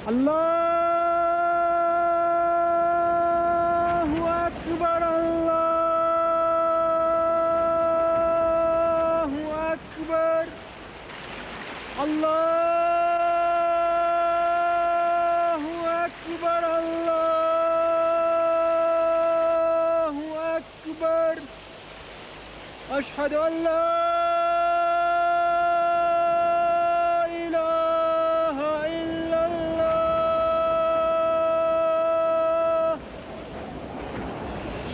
الله أكبر الله أكبر الله أكبر الله أكبر أشهد أن لا إله إلا الله.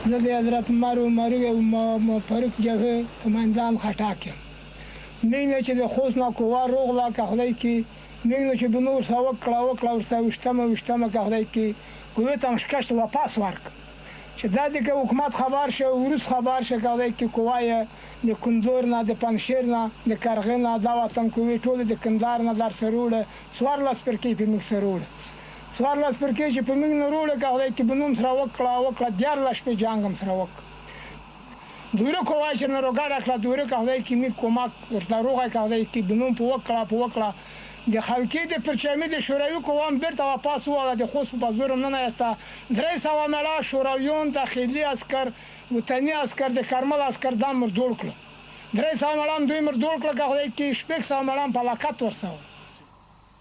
زدي حضرت ما فرق جبهه کماندان خطاکم میگه چې د خوست نه کوه روغلا که خدای کی میگه چې بنور ساوک کلاوک ورسه وشتمه که خدای کی کوه تم شکست واپس ورک چې دا دې حکومت خبر شه ورس خبر شه که خدای کی کوه د کندور نه د پنشیر نه د کرغې نه دا وطن کوه ټول د کندار نه در سروړه سوارلاس پر کې په موږ سروړه سوارلاس پر کې چې په موږ نه روړه که خدای کی بنوم سره وکړه دیار لاش په جنگم سره وکړه دوره کوای چې نه روګه راکړه دوره که خدای کی می کمک ورته روغه که خدای کی بنوم په وکړه د خلکې د پرچمې د شوروي قوام بیرته واپس وواله د خوست په زور نه نایسته 300 مړه شورویون داخلي عسکر وطني عسکر د کرمل عسکر دا مردول کړه 300 مړه دوی مردول کړه که خدای کی 600 مړه په لاکت ورسوه.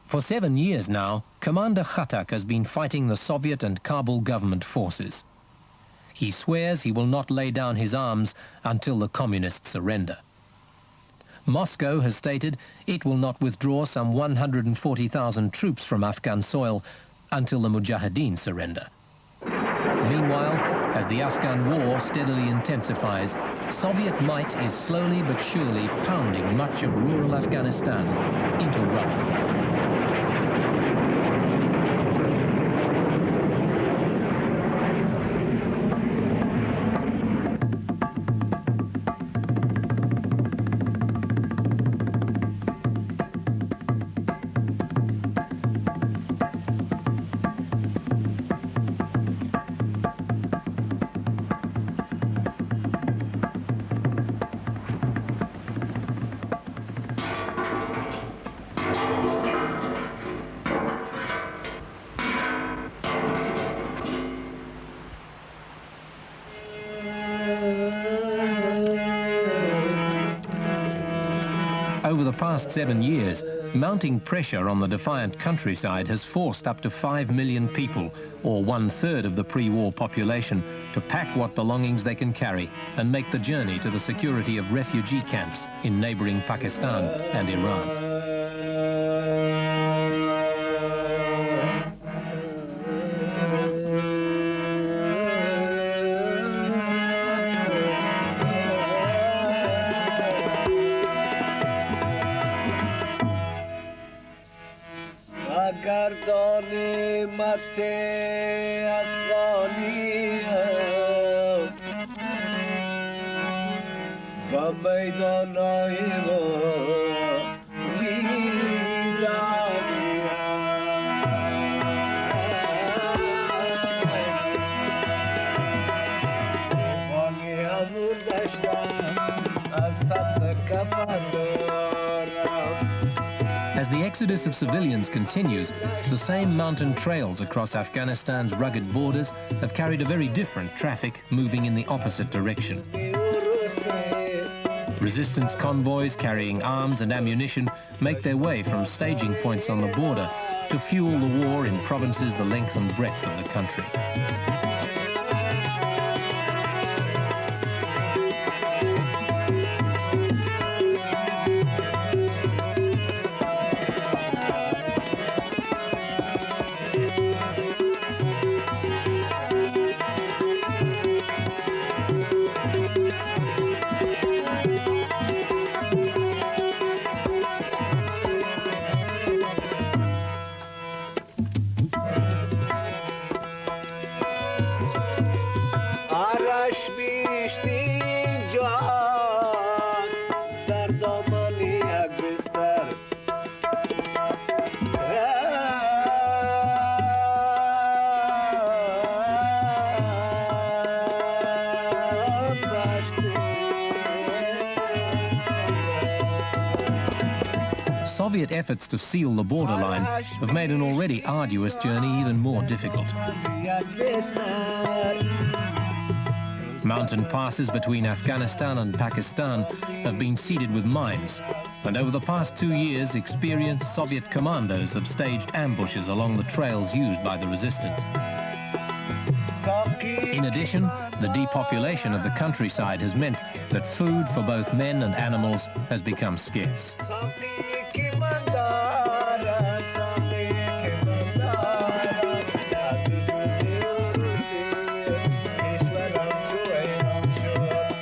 For 7 years now, Commander Khattak has been fighting the Soviet and Kabul government forces. He swears he will not lay down his arms until the communists surrender. Moscow has stated it will not withdraw some 140,000 troops from Afghan soil until the Mujahideen surrender. Meanwhile, as the Afghan war steadily intensifies, Soviet might is slowly but surely pounding much of rural Afghanistan into rubble. Over the past 7 years, mounting pressure on the defiant countryside has forced up to 5 million people, or 1/3 of the pre-war population, to pack what belongings they can carry and make the journey to the security of refugee camps in neighboring Pakistan and Iran. As the exodus of civilians continues, the same mountain trails across Afghanistan's rugged borders have carried a very different traffic moving in the opposite direction. Resistance convoys carrying arms and ammunition make their way from staging points on the border to fuel the war in provinces the length and breadth of the country. Soviet efforts to seal the borderline have made an already arduous journey even more difficult. Mountain passes between Afghanistan and Pakistan have been seeded with mines, and over the past 2 years, experienced Soviet commandos have staged ambushes along the trails used by the resistance. In addition, the depopulation of the countryside has meant that food for both men and animals has become scarce.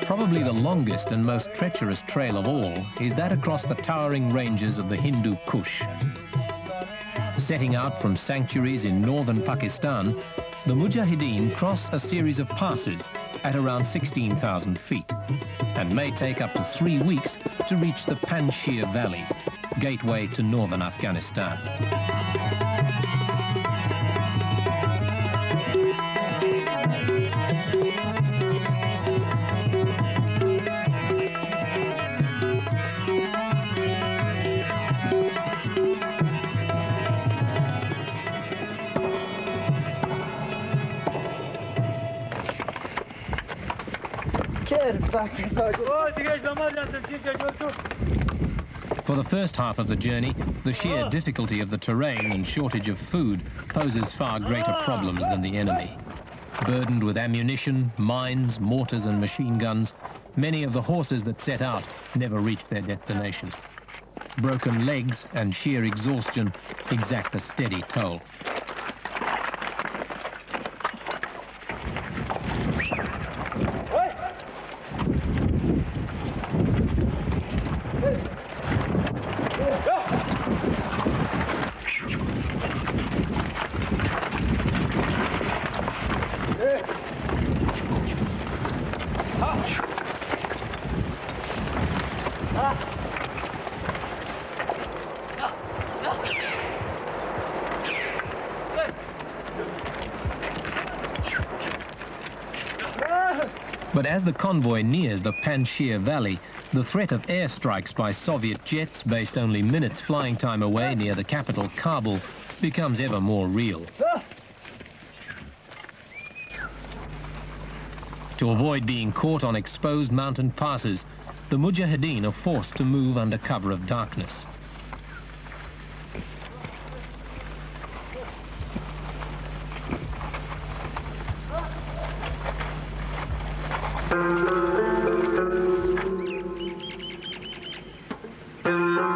Probably the longest and most treacherous trail of all is that across the towering ranges of the Hindu Kush. Setting out from sanctuaries in northern Pakistan, the Mujahideen cross a series of passes at around 16,000 feet and may take up to 3 weeks to reach the Panjshir Valley, gateway to northern Afghanistan. For the first half of the journey, the sheer difficulty of the terrain and shortage of food poses far greater problems than the enemy. Burdened with ammunition, mines, mortars and machine guns, many of the horses that set out never reach their destination. Broken legs and sheer exhaustion exact a steady toll. But as the convoy nears the Panjshir Valley, the threat of airstrikes by Soviet jets based only minutes flying time away near the capital, Kabul, becomes ever more real. To avoid being caught on exposed mountain passes, the Mujahideen are forced to move under cover of darkness.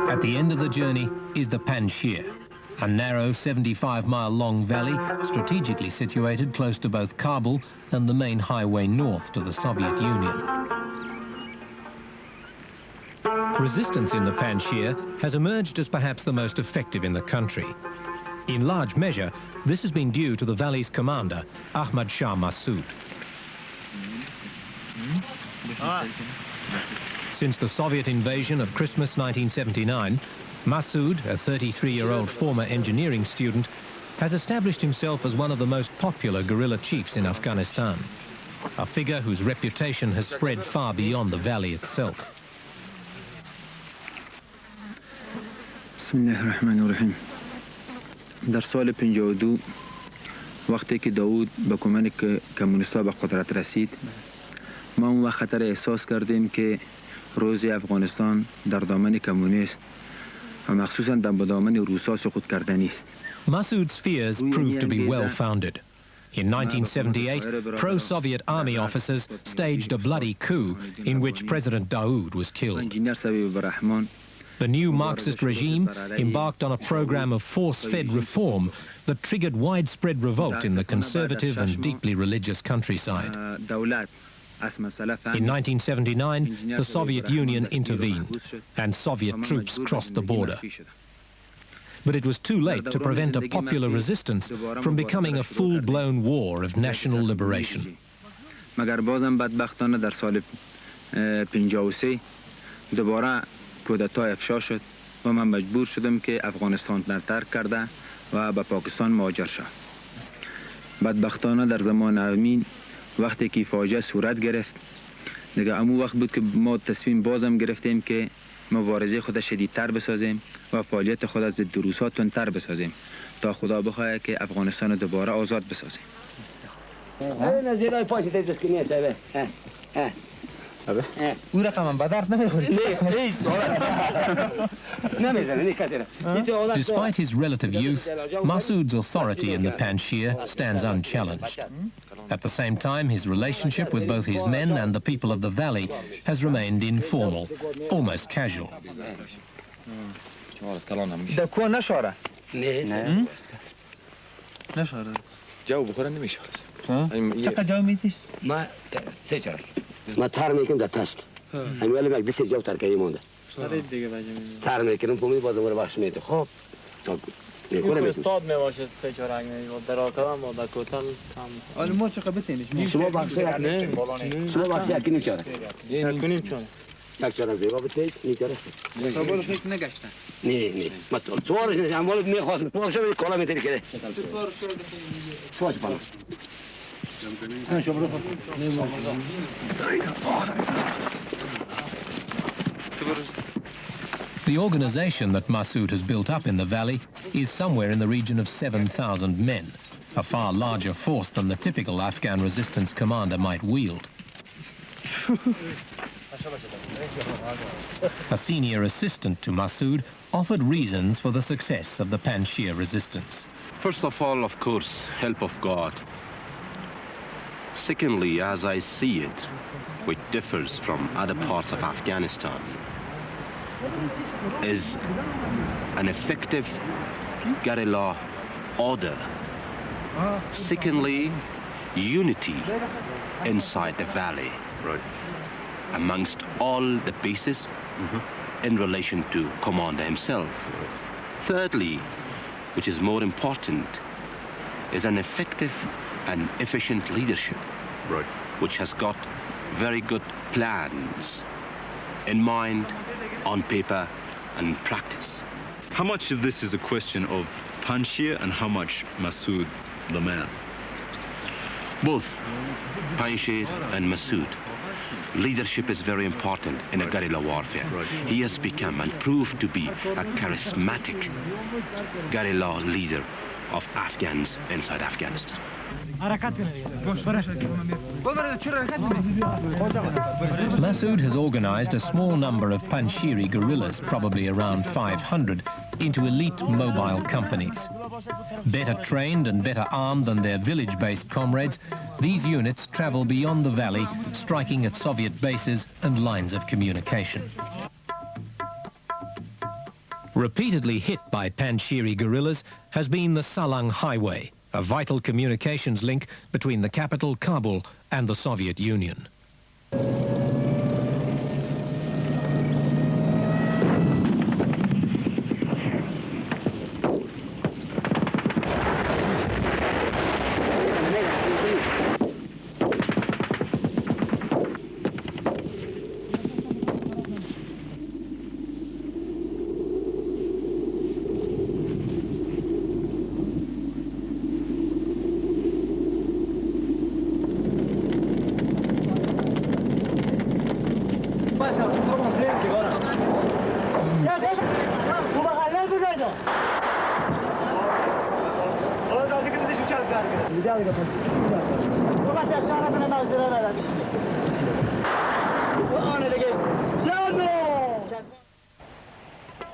At the end of the journey is the Panjshir, a narrow 75-mile-long valley strategically situated close to both Kabul and the main highway north to the Soviet Union. Resistance in the Panjshir has emerged as perhaps the most effective in the country. In large measure, this has been due to the valley's commander, Ahmad Shah Massoud. Since the Soviet invasion of Christmas 1979, Massoud, a 33-year-old former engineering student, has established himself as one of the most popular guerrilla chiefs in Afghanistan, a figure whose reputation has spread far beyond the valley itself. Bismillahirrahmanirrahim. در سال 52 وقتی که داوود به کمک کمونیست‌ها به قدرت رسید، ما اون وقت خطر احساس کردیم که روز افغانستان در دامن کمونیست و مخصوصاً در دامن روس‌ها سقوط کردنی است. Massoud's fears proved to be well-founded. In 1978, pro-Soviet army officers staged a bloody coup in which President Daoud was killed. The new Marxist regime embarked on a program of force-fed reform that triggered widespread revolt in the conservative and deeply religious countryside. In 1979, the Soviet Union intervened, and Soviet troops crossed the border. But it was too late to prevent a popular resistance from becoming a full-blown war of national liberation. مگر بازم بدبختانه در سال 53 دوباره کودتا افشا شد و من مجبور شدم که افغانستان را ترک کرده و به پاکستان مهاجر شدم. بدبختانه در زمان امین وقتی که فاجعه صورت گرفت دیگه امو وقت بود که ما تصمیم بازم گرفتیم که مبارزه خود شدیدتر بسازیم و فعالیت خود از ضد روسا تندتر بسازیم تا خدا بخواهد که افغانستان دوباره آزاد بسازیم. Despite his relative youth, Masoud's authority in the Panjshir stands unchallenged. At the same time, his relationship with both his men and the people of the valley has remained informal, almost casual. ما تار میکنم در تشت همین ولی دست جاو ترکایی مونده تار میکنم پومی باز دوباره باش میده خب تا میکنم استاد میباشد سه چهارنگ در کلام و در کوتل حالا ما چقدر بتینش شما بخش شما بخش یکی چهار کنیم چون یک چهار زیبا بتیش نیچاره تا برو فکر نگشتن نه ما تو سوارش نشم ولی میخواست تو شو کلا میتری که سوارش بالا The organization that Masoud has built up in the valley is somewhere in the region of 7,000 men, a far larger force than the typical Afghan resistance commander might wield. A senior assistant to Masoud offered reasons for the success of the Panjshir resistance. First of all, of course, help of God. Secondly, as I see it, which differs from other parts of Afghanistan, is an effective guerrilla order. Secondly, unity inside the valley, amongst all the bases in relation to commander himself. Thirdly, which is more important, is an effective and efficient leadership, which has got very good plans in mind, on paper, and practice. How much of this is a question of Panjshir and how much Masoud, the man? Both Panjshir and Masoud. Leadership is very important in a guerrilla warfare. He has become and proved to be a charismatic guerrilla leader of Afghans inside Afghanistan. Masoud has organized a small number of Panjshiri guerrillas, probably around 500, into elite mobile companies. Better trained and better armed than their village-based comrades, these units travel beyond the valley, striking at Soviet bases and lines of communication. Repeatedly hit by Panjshiri guerrillas has been the Salang Highway, a vital communications link between the capital, Kabul, and the Soviet Union.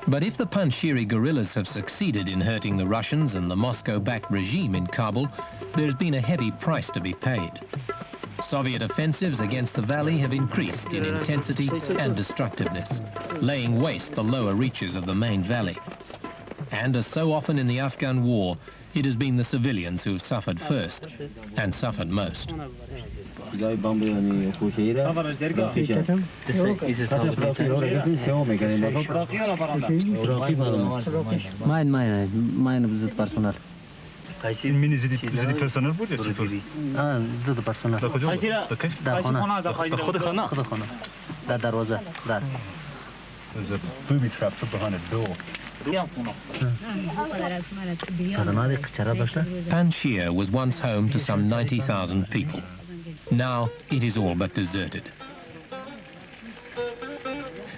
But if the Panjshiri guerrillas have succeeded in hurting the Russians and the Moscow-backed regime in Kabul, there's been a heavy price to be paid. Soviet offensives against the valley have increased in intensity and destructiveness, laying waste the lower reaches of the main valley. And as so often in the Afghan war, it has been the civilians who've suffered first and suffered most. Mine visit personal. personal bude چطوری؟ زد personal. در خانه. در دروازه. در. There's a booby trap put behind a door. Panjshir was once home to some 90,000 people. Now it is all but deserted.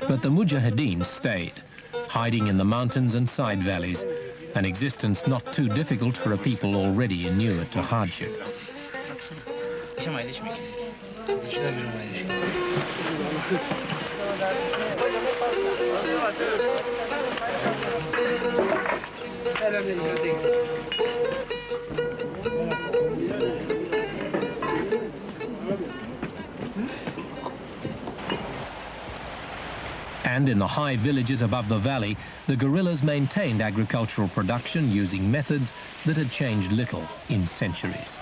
But the Mujahideen stayed, hiding in the mountains and side valleys, an existence not too difficult for a people already inured to hardship. And in the high villages above the valley, the guerrillas maintained agricultural production using methods that had changed little in centuries.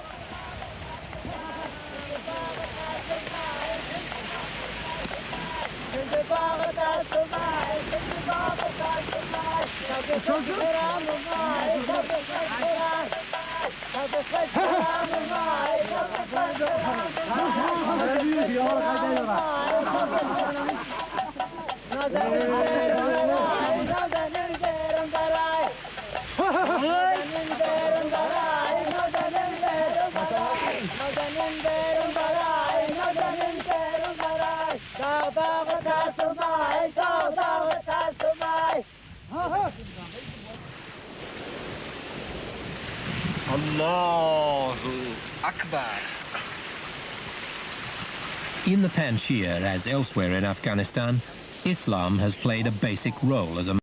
Allahu Akbar. In the Panjshir, as elsewhere in Afghanistan, Islam has played a basic role as a